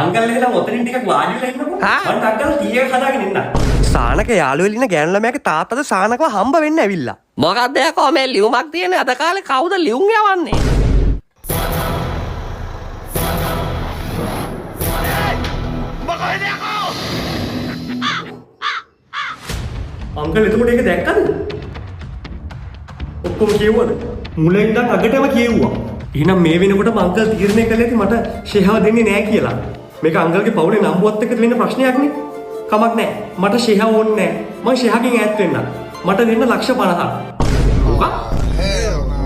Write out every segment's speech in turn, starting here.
Uncle එහෙනම් ඔතනින් ටිකක් වාඩි වෙලා ඉන්නකෝ. මම අංකල් ටී එක හදාගෙන ඉන්න. සානක යාළුවෙලා ඉන්න ගෑනු ළමයාගේ තාත්තද සානකව හම්බ වෙන්න ඇවිල්ලා. මොකක්ද යකෝ මේ ලියුමක් තියෙන අද කාලේ කවුද ලියුම් යවන්නේ? අංකල් එතකොට ඒක දැක්කද? ඔක්කොම කියවුවද? මුලින් ඉඳන් අගටම කියෙව්වා. එහෙනම් මේ වෙනකොට අංකල් තීරණය කළේ ඇති මට ෂෙහාව දෙන්නේ නැහැ කියලා. මේක අංකල්ගේ පවුලේ නම්බුවත් එක්ක වෙන ප්‍රශ්නයක් නේ. කමක් නැහැ. මට ෂෙහාව ඕනේ නැහැ. මම ෂෙහාගෙන් ඈත් වෙන්න. මට දෙන්න ලක්ෂ 50ක්. මොකක්?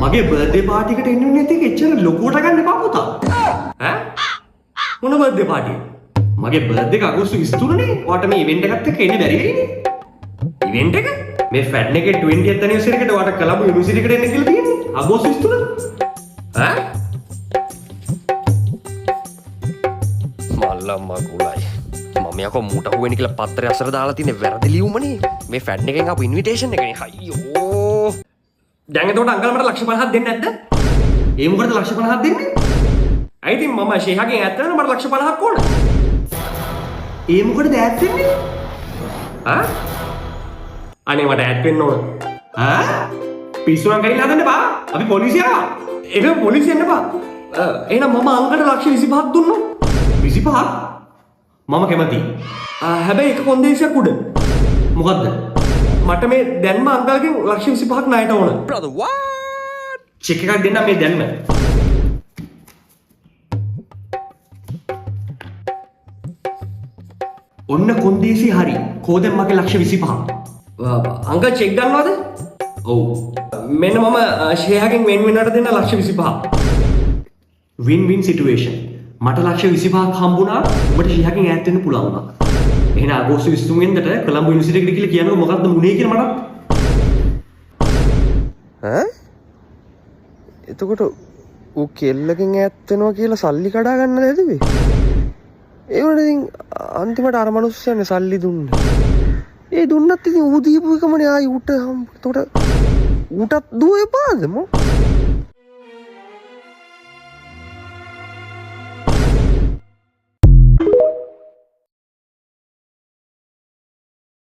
මගේ බර්ත්ඩේ පාටි එකට එන්නේ නැති එක එච්චර ලොකුවට ගන්න එපා පුතා. ඈ? මොන බර්ත්ඩේ පාටි? මගේ බර්ත්ඩේ එක අගෝස්තු 23 නේ. ඔයාට මේ ඉවෙන්ට් එකත් එක්ක එන්න බැරි වෙයිනේ. ඉවෙන්ට් එක? මේ ෆැඩ් එකේ 20th anniversary එකට ඔයාට කොළඹ යුනිවර්සිටි එකට එන්න කියලා තියෙන්නේ. අගෝස්තු 23. ඈ? මල්ලම්මා කුලයි. මම යකෝ මූට හුවෙනි කියලා පත්තරය අසර දාලා තියෙන වැරදි ලියුමනේ. මේ ෆැඩ් එකෙන් ආපු ඉන්විටේෂන් එකනේ. අයියෝ. දැන් එතකොට අංකල් මට ලක්ෂ 50ක් දෙන්නේ නැද්ද? ඒ මොකටද ලක්ෂ 50ක් දෙන්නේ? අයි ඉතින් මම ෂේහාගෙන් ඈත් වෙනවා මට ලක්ෂ 50ක් ඕන. ඒ මොකටද ඈත් වෙන්නේ? ආ? අනේ මට ඈත් වෙන්න ඕන. ආ? පිස්සුවක් ගිහින් හදන්න බා. අපි පොලිසිය ආවා. ඒක පොලිසිය එන්න බා. එහෙනම් මම අංකල්ට ලක්ෂ 25ක් දුන්නොත් 25ක්? මම කැමතියි. හැබැයි එක කොන්දේසියක් උඩ. මොකද්ද? මට මේ දැන්ම අංකල්ගෙන් ලක්ෂ 25ක් ණයට ඕන. brother what? චෙක් එකක් දෙන්න මේ දැන්ම. ඔන්න කොන්දේසි හරි. කෝදෙන් මගේ ලක්ෂ 25ක්. අංකල් චෙක් ගන්නවද? ඔව්. මෙන්න මම ෂෙයාගෙන් වෙන් වෙනට දෙන්න ලක්ෂ 25ක්. Win win situation. මට ලක්ෂ 25ක් හම්බුණා. ඔබට ෂෙයාගෙන් ඈත් වෙන්න පුළුවන් වුණා. එහෙනම් අගෝස්තු 23 වෙනිදාට කොළඹ යුනිවර්සිටි එකට කියලා කියනකො මොකක්ද මුනේ කියලා මට. ඈ? එතකොට ඌ කෙල්ලකින් ඈත් වෙනවා කියලා සල්ලි කඩා ගන්නද ඇදුවේ? ඒ වුණාට ඉතින් අන්තිමට අර මනුස්සයනේ සල්ලි දුන්නේ. ඒ දුන්නත් ඉතින් ඌ දීපු එකමනේ ආයි ඌට එතකොට ඌටත් දුව එපාද මො?